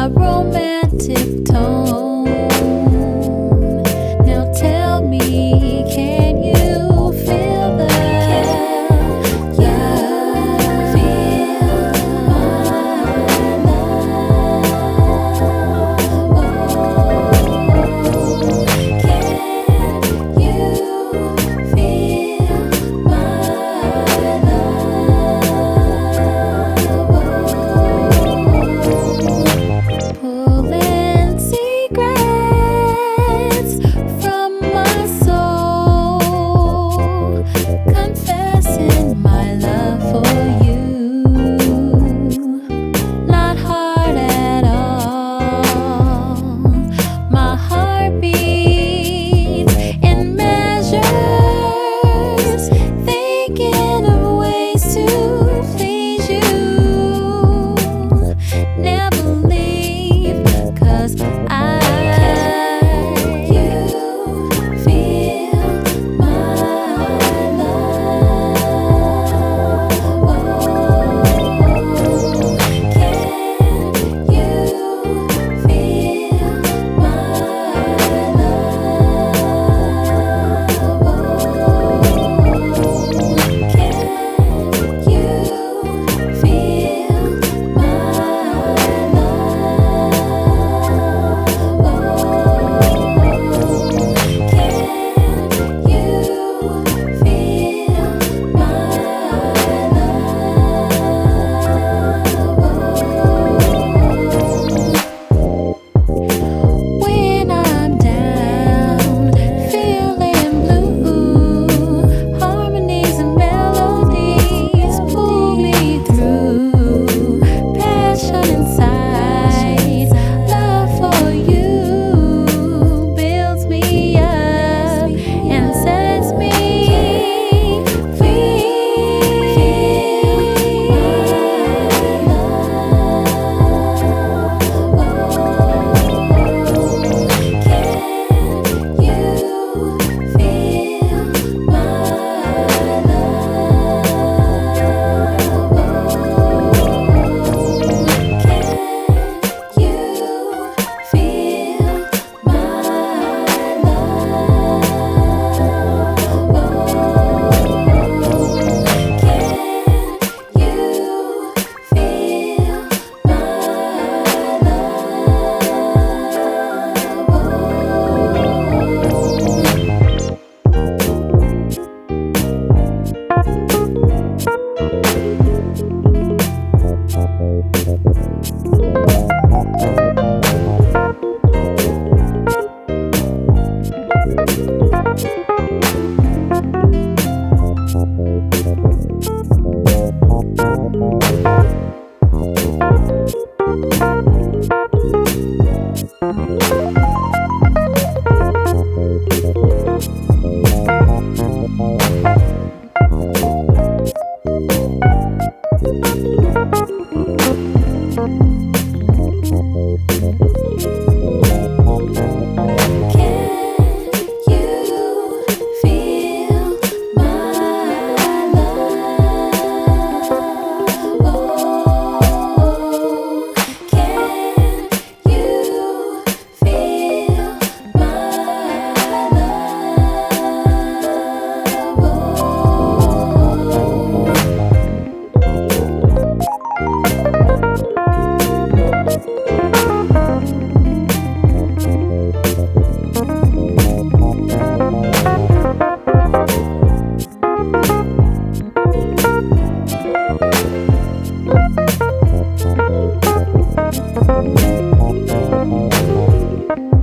a romantic tone. Now tell me, can you feel that? Can you feel my pulling secrets from my soul, confessing my love for you. Not hard at all. My heart beats in measures, thinking of ways to please you. Never leave, 'cause you feel my love. Can you feel my When I'm down, feeling blue, harmonies and melodies pull me through. Passion inside, love for you builds me up and sets me free. Thank you.